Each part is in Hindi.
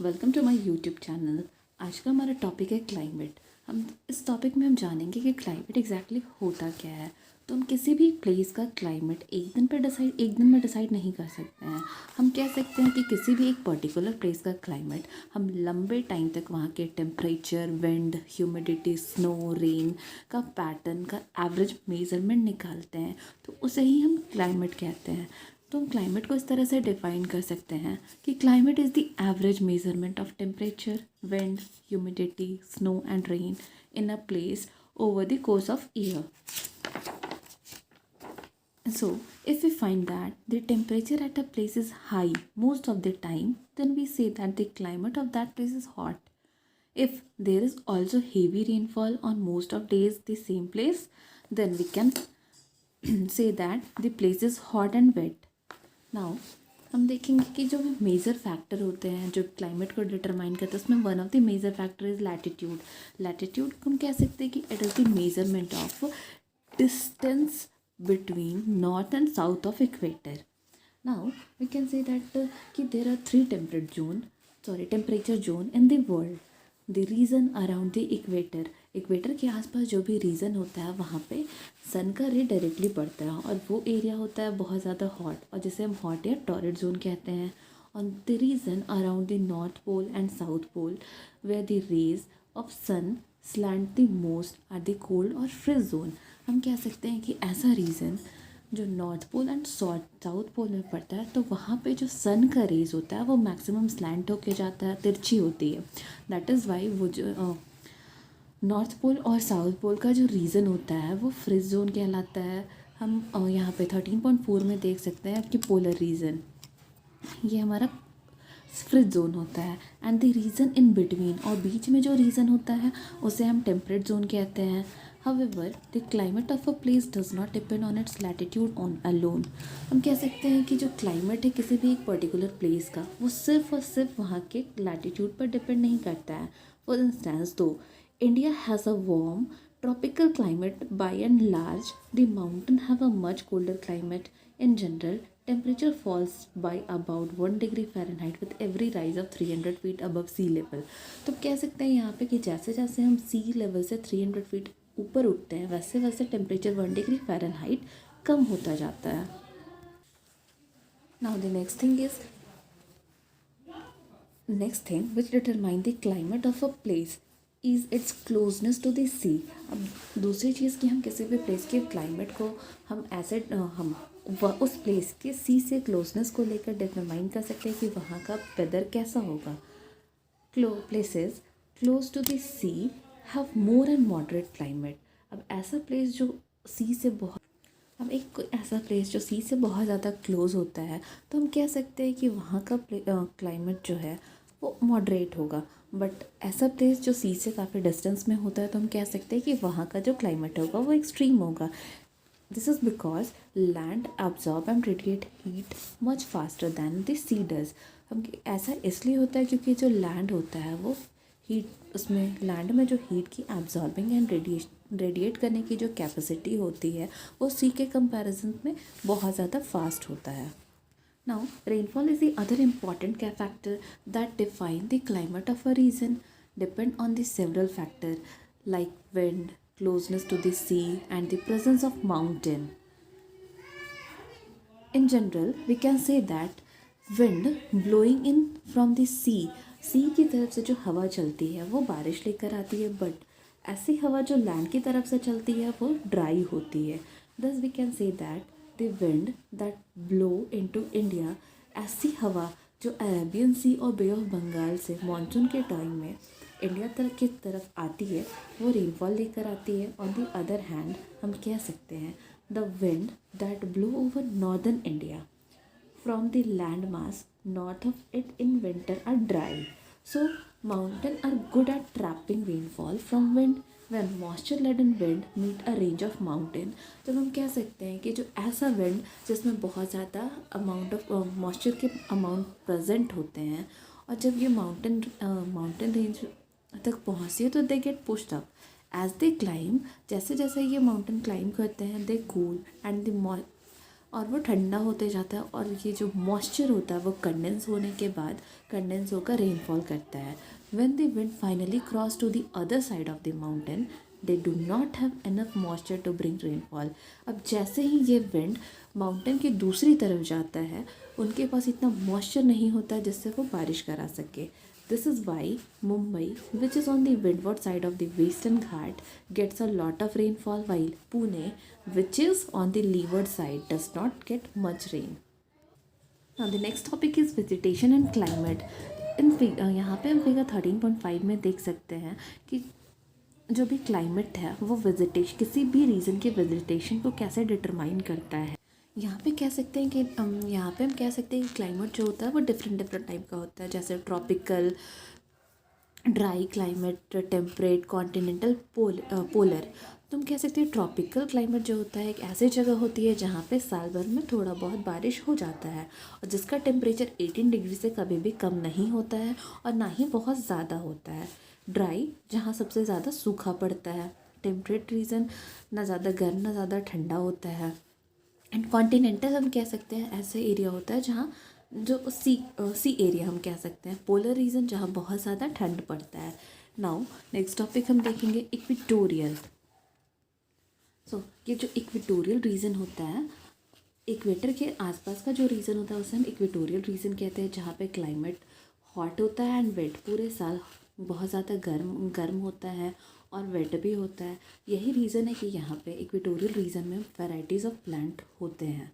Welcome to my YouTube channel. आज का हमारा टॉपिक है क्लाइमेट। हम इस टॉपिक में हम जानेंगे कि क्लाइमेट एग्जैक्टली होता क्या है। तो हम किसी भी प्लेस का क्लाइमेट एक दिन में डिसाइड नहीं कर सकते हैं। हम कह सकते हैं कि किसी भी एक पर्टिकुलर प्लेस का क्लाइमेट हम लंबे टाइम तक वहाँ के temperature, wind, humidity, snow, rain का पैटर्न का एवरेज मेजरमेंट निकालते हैं, तो उसे ही हम क्लाइमेट कहते हैं। तो हम क्लाइमेट को इस तरह से डिफाइन कर सकते हैं कि climate is the average measurement of temperature, wind, humidity, snow and rain in a place over the course of year. So, if we find that the temperature at a place is high most of the time, then we say that the climate of that place is hot. If there is also heavy rainfall on most of days the same place, then we can say that the place is hot and wet. Now हम देखेंगे कि जो मेजर फैक्टर होते हैं जो क्लाइमेट को डिटरमाइन करते हैं, उसमें one of the major factor is latitude. Latitude हम कह सकते हैं कि it is the measurement of distance between north and south of equator. Now we can say that कि there are three temperature zone in the world. The region around the equator, equator के आसपास जो भी रीजन होता है वहाँ पे सन का रे डायरेक्टली पड़ता है और वो एरिया होता है बहुत ज़्यादा हॉट, और जिसे हम हॉट या टॉरिड जोन कहते हैं। On the region around the north pole and south pole where the rays of sun slant the most are the cold और फ्रिज जोन। हम कह सकते हैं कि ऐसा रीजन जो north pole and south pole में पड़ता है, तो वहाँ पे जो सन का रेज होता है वो मैक्सिमम स्लैंट होके जाता है, तिरछी होती है। दैट इज़ वाई वो जो नॉर्थ पोल और साउथ पोल का जो रीजन होता है वो फ्रिज जोन कहलाता है। हम यहाँ पे 13.4 में देख सकते हैं कि पोलर रीजन ये हमारा फ्रिज जोन होता है, and the region in between और बीच में जो रीजन होता है उसे हम टेम्परेट जोन कहते हैं। However, the climate of a place does not depend on its latitude on alone. हम कह सकते हैं कि जो क्लाइमेट है किसी भी एक पर्टिकुलर प्लेस का वो सिर्फ और सिर्फ वहाँ के लैटिट्यूड पर डिपेंड नहीं करता है। फॉर इंस्टेंस दो India has a warm tropical climate by and large, the mountain have a much colder climate. In general, temperature falls by about 1 degree Fahrenheit with every rise of 300 feet above sea level. तो कह सकते हैं यहाँ पे कि जैसे जैसे हम सी लेवल से 300 फीट ऊपर उठते हैं वैसे वैसे टेम्परेचर 1 डिग्री फ़ारेनहाइट कम होता जाता है। Now the next thing which determine the climate of a place is its closeness to the sea. अब दूसरी चीज़ कि हम किसी भी प्लेस के क्लाइमेट को हम ऐसे उस प्लेस के सी से क्लोजनेस को लेकर डिटरमाइन कर सकते हैं कि वहाँ का वेदर कैसा होगा। Places close to the sea have more and moderate climate. अब ऐसा प्लेस जो सी से बहुत ज़्यादा क्लोज होता है तो हम कह सकते हैं कि वहाँ का क्लाइमेट जो है वो मॉडरेट होगा। बट ऐसा प्लेस जो सी से काफ़ी डिस्टेंस में होता है तो हम कह सकते हैं कि वहाँ का जो क्लाइमेट होगा वो एक्सट्रीम होगा। This is because land absorb and radiate heat much faster than the sea does. हम ऐसा इसलिए होता है क्योंकि जो लैंड होता है वो हीट उसमें लैंड में जो हीट की एब्जॉर्बिंग एंड रेडिएट करने की जो कैपेसिटी होती है वो सी के कंपैरिजन में बहुत ज़्यादा फास्ट होता है। Now rainfall is the other important factor that define the climate of a region, depend on the several factor like wind, closeness to the sea and the presence of mountain. In general, we can say that wind blowing in from the sea की तरफ से जो हवा चलती है वो बारिश लेकर आती है, बट ऐसी हवा जो लैंड की तरफ से चलती है वो ड्राई होती है। Thus we can say that the wind that blow into India, ऐसी हवा जो अरेबियन सी और बे ऑफ बंगाल से मानसून के टाइम में इंडिया की तरफ आती है वो रेनफॉल लेकर आती है। ऑन द अदर हैंड हम कह सकते हैं the wind that blow over northern India from the land mass north of it in winter are dry. So mountain are good at trapping rainfall from wind when moisture laden wind meet a range of mountain। तो हम कह सकते हैं कि जो ऐसा विंड जिसमें बहुत ज़्यादा अमाउंट ऑफ मॉइस्चर के अमाउंट प्रेजेंट होते हैं और जब ये माउंटेन रेंज तक पहुँचती है तो they get pushed up as they climb. जैसे जैसे ये माउंटेन क्लाइम करते हैं दे कूल एंड द और वो ठंडा होते जाता है और ये जो मॉइस्चर होता है वो कंडेंस होने के बाद कंडेंस होकर रेनफॉल करता है. When the wind finally cross to the other side of the mountain they do not have enough moisture to bring rainfall. अब जैसे ही ये विंड माउंटेन की दूसरी तरफ जाता है उनके पास इतना मॉइस्चर नहीं होता जिससे वो बारिश करा सके. This is why Mumbai, which is on the windward side of the Western Ghat, gets a lot of rainfall, while Pune, which is on the leeward side, does not get much rain. Now the next topic is vegetation and climate. यहाँ पे हम फिगर 13.5 में देख सकते हैं कि जो भी क्लाइमेट है वो वेजिटेशन किसी भी रीजन के वेजिटेशन को कैसे डिटरमाइन करता है. यहाँ पे कह सकते हैं कि यहाँ पे हम कह सकते हैं कि क्लाइमेट जो होता है वो डिफरेंट टाइप का होता है, जैसे tropical, dry climate, temperate, continental, polar. तो हम कह सकते हैं ट्रॉपिकल क्लाइमेट जो होता है एक ऐसी जगह होती है जहाँ पे साल भर में थोड़ा बहुत बारिश हो जाता है और जिसका टेम्परेचर 18 डिग्री से कभी भी कम नहीं होता है और ना ही बहुत ज़्यादा होता है. ड्राई, जहाँ सबसे ज़्यादा सूखा पड़ता है. टेम्परेट रीजन, ना ज़्यादा गर्म ना ज़्यादा ठंडा होता है. एंड कॉन्टिनेंटल हम कह सकते हैं ऐसे एरिया होता है जहाँ जो सी एरिया हम कह सकते हैं. पोलर रीजन, जहाँ बहुत ज़्यादा ठंड पड़ता है. नाउ नेक्स्ट टॉपिक हम देखेंगे इक्वेटोरियल. सो ये जो इक्वेटोरियल रीजन होता है, इक्वेटर के आसपास का जो रीजन होता है उसे हम इक्वेटोरियल रीजन कहते हैं, जहाँ पे क्लाइमेट हॉट होता है एंड वेट. पूरे साल बहुत ज़्यादा गर्म होता है और वेट भी होता है. यही रीज़न है कि यहाँ पे इक्वेटोरियल रीजन में वैराइटीज़ ऑफ प्लांट होते हैं.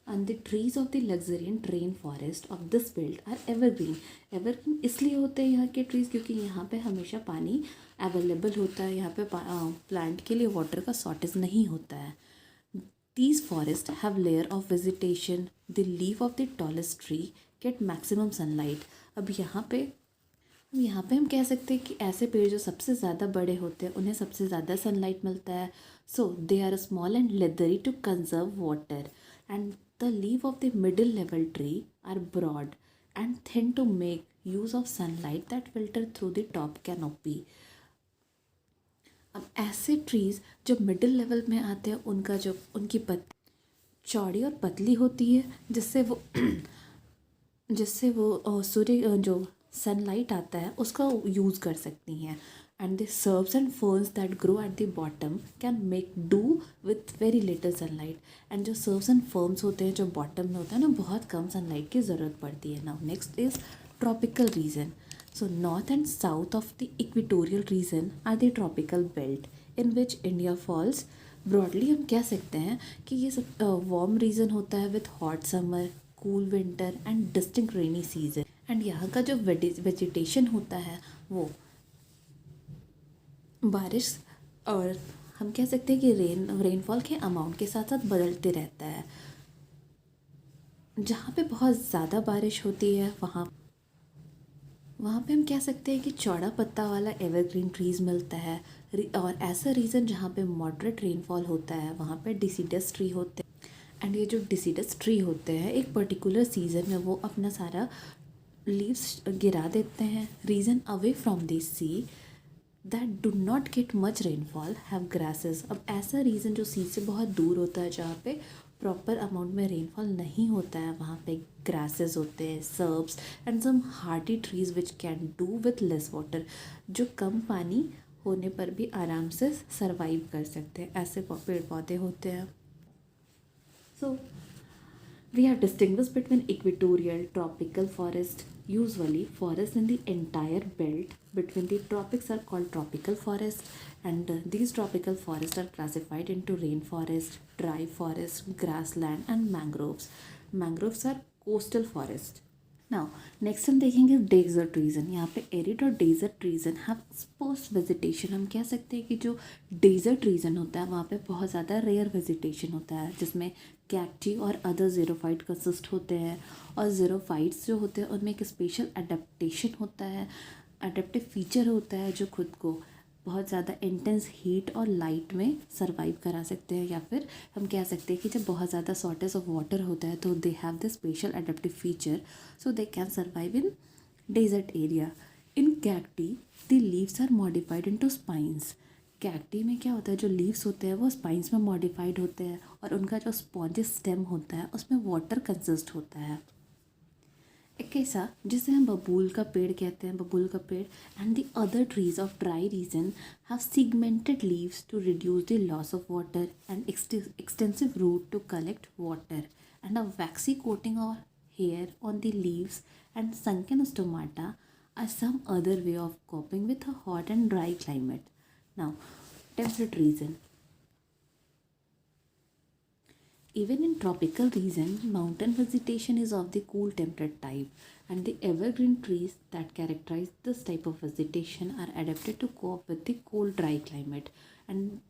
And the trees of the luxuriant rain forest of this belt are evergreen. Evergreen इसलिए होते हैं यहाँ के ट्रीज़ क्योंकि यहाँ पे हमेशा पानी अवेलेबल होता है. यहाँ पे प्लांट के लिए वाटर का शॉर्टेज नहीं होता है. These forests have layer of vegetation. The leaf of the tallest tree get maximum sunlight. अब यहाँ पे हम कह सकते हैं कि ऐसे पेड़ जो सबसे ज़्यादा बड़े होते हैं उन्हें सबसे ज़्यादा सनलाइट मिलता है. So they are small and leathery to conserve water. And the leave of the middle level tree are broad and thin to make use of sunlight that filter through the top canopy. अब ऐसे ट्रीज़ जो मिडिल लेवल में आते हैं उनकी पत्ती चौड़ी और पतली होती है जिससे वो सूर्य जो सनलाइट आता है उसका यूज़ कर सकती हैं. And the shrubs and ferns that grow at the bottom can make do with very little sunlight. And जो सर्ब्स एंड फर्न्स होते हैं जो बॉटम में होता है ना, बहुत कम सनलाइट की ज़रूरत पड़ती है. Now next is tropical region. So north and south of the equatorial region are the tropical belt in which India falls. Broadly हम कह सकते हैं कि ये सब warm region होता है with hot summer, cool winter and distinct rainy season. And यहाँ का जो vegetation होता है वो बारिश और हम कह सकते हैं कि रेनफॉल के अमाउंट के साथ साथ बदलते रहता है. जहाँ पे बहुत ज़्यादा बारिश होती है वहाँ पे हम कह सकते हैं कि चौड़ा पत्ता वाला एवरग्रीन ट्रीज़ मिलता है. और ऐसा रीज़न जहाँ पे मॉडरेट रेनफॉल होता है वहाँ पे डिसीडस ट्री होते हैं. एंड ये जो डिसीडस ट्री होते हैं एक पर्टिकुलर सीज़न में वो अपना सारा लीव्स गिरा देते हैं. Reason away from this see that do not get much rainfall have grasses. अब ऐसा रीज़न जो सी से बहुत दूर होता है जहाँ पे प्रॉपर अमाउंट में रेनफॉल नहीं होता है वहाँ पे ग्रासेस होते हैं, shrubs and some hardy trees which can do with less water, जो कम पानी होने पर भी आराम से सरवाइव कर सकते हैं. ऐसे पेड़ पौधे होते हैं. सो we have distinguished between equatorial, tropical forest. Usually forests in the entire belt between the tropics are called tropical forest, and these tropical forests are classified into rainforest, dry forest, grassland and mangroves. Mangroves are coastal forest. Now next हम देखेंगे डेजर्ट रीजन. यहाँ पे एरिड और desert region have sparse vegetation. हम कह सकते हैं कि जो डेजर्ट रीजन होता है वहाँ पे बहुत ज़्यादा रेयर वेजिटेशन होता है जिसमें कैक्टी और अदर ज़ीरोफाइट कंसिस्ट होते हैं. और ज़ीरोफाइट्स जो होते हैं उनमें एक स्पेशल अडेप्टेशन होता है, अडेप्टिव फीचर होता है जो खुद को बहुत ज़्यादा इंटेंस हीट और लाइट में सरवाइव करा सकते हैं. या फिर हम कह सकते हैं कि जब बहुत ज़्यादा शॉर्टेज ऑफ वाटर होता है तो they have the special adaptive feature so they can survive in desert area. In cacti the leaves are modified into spines. Cacti में क्या होता है, जो लीव्स होते हैं वो स्पाइंस में मॉडिफाइड होते हैं और उनका जो स्पॉन्जी स्टेम होता है उसमें वाटर कंसिस्ट होता है। एक ऐसा जिसे हम बबूल का पेड़ कहते हैं, बबूल का पेड़ and the other trees of dry region have segmented leaves to reduce the loss of water and extensive root to collect water and a waxy coating or hair on the leaves and sunken stomata are some other way of coping with a hot and dry climate. Now, temperate region. Even in tropical region, mountain vegetation is of the cool temperate type, and the evergreen trees that characterize this type of vegetation are adapted to cope with the cold dry climate. And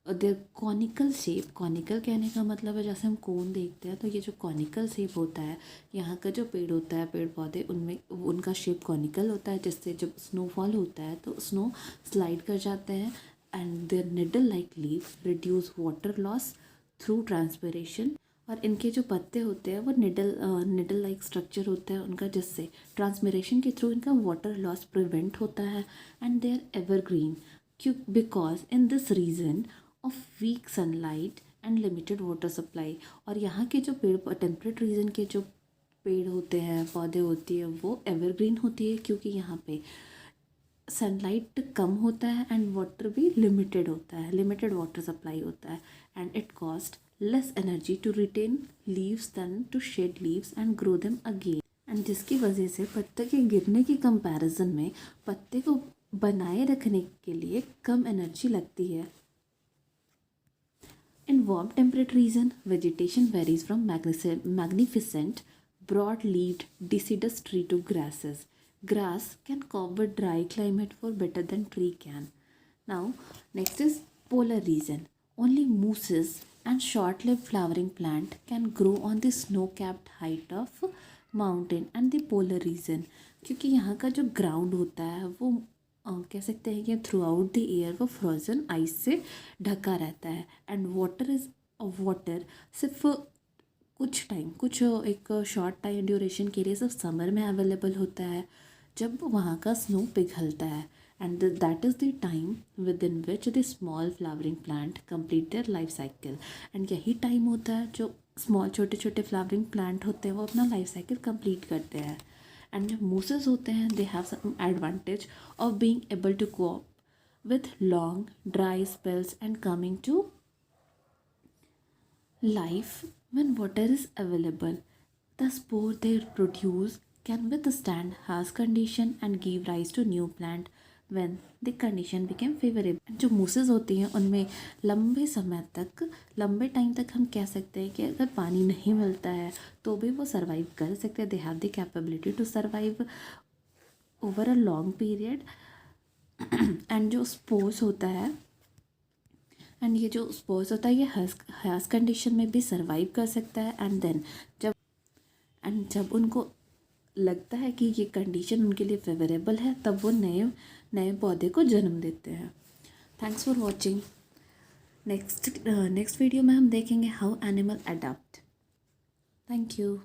their conical shape, conical कहने का मतलब है जैसे हम कोन देखते हैं तो ये जो कॉनिकल शेप होता है, यहाँ का जो पेड़ होता है, पेड़ पौधे, उनमें उनका शेप कॉनिकल होता है, जिससे जब स्नोफॉल होता है तो स्नो स्लाइड कर जाते हैं and their needle like leaf reduce water loss through transpiration. और इनके जो पत्ते होते हैं वो निडल लाइक स्ट्रक्चर होता है उनका, जिससे ट्रांसमिरेशन के थ्रू इनका वाटर लॉस प्रिवेंट होता है। एंड दे आर एवरग्रीन क्यों, because in this region of weak sunlight and limited water supply. और यहाँ के जो पेड़, टेम्परेट रीजन के जो पेड़ होते हैं, पौधे होती है, वो एवरग्रीन होती है क्योंकि यहाँ पे सनलाइट कम होता है एंड वाटर भी लिमिटेड होता है, लिमिटेड वाटर सप्लाई होता है and it cost less energy to retain leaves than to shed leaves and grow them again. And जिसकी वजह से पत्ते के गिरने की कंपैरिजन में पत्ते को बनाए रखने के लिए कम एनर्जी लगती है। In warm temperate region, vegetation varies from magnificent, broad-leaved deciduous tree to grasses. Grass can cope with dry climate for better than tree can. Now, next is polar region. Only mooses and short-lived flowering plant can grow on the snow-capped height of mountain and the polar region. क्योंकि यहाँ का जो ग्राउंड होता है वो कह सकते हैं कि थ्रू आउट द ईयर वो फ्रोज़न आइस से ढका रहता है एंड वाटर सिर्फ कुछ टाइम, कुछ एक शॉर्ट टाइम ड्यूरेशन के लिए सिर्फ समर में अवेलेबल होता है जब वहाँ का स्नो पिघलता है and that is the time with in which the small flowering plant complete their life cycle. And यही टाइम होता है जो स्मॉल छोटे छोटे फ्लावरिंग प्लांट होते हैं वो अपना लाइफ साइकिल कंप्लीट करते हैं। एंड जो मूसेस होते हैं they have some advantage of being able to cope with long dry spells and coming to life when water is available. The spore they produce can withstand harsh condition and give rise to new plant when the condition became favorable. जो मूसेस होती हैं उनमें लंबे टाइम तक हम कह सकते हैं कि अगर पानी नहीं मिलता है तो भी वो सर्वाइव कर सकते हैं। They have the capability to survive over a long period. And जो स्पोर्स होता है एंड ये जो स्पोर्स होता है ये हार्श कंडीशन में भी सर्वाइव कर सकता है एंड देन जब उनको लगता है कि ये कंडीशन उनके लिए फेवरेबल है तब वो नए पौधे को जन्म देते हैं। Thanks for watching. Next video में हम देखेंगे how animal adopt. Thank you.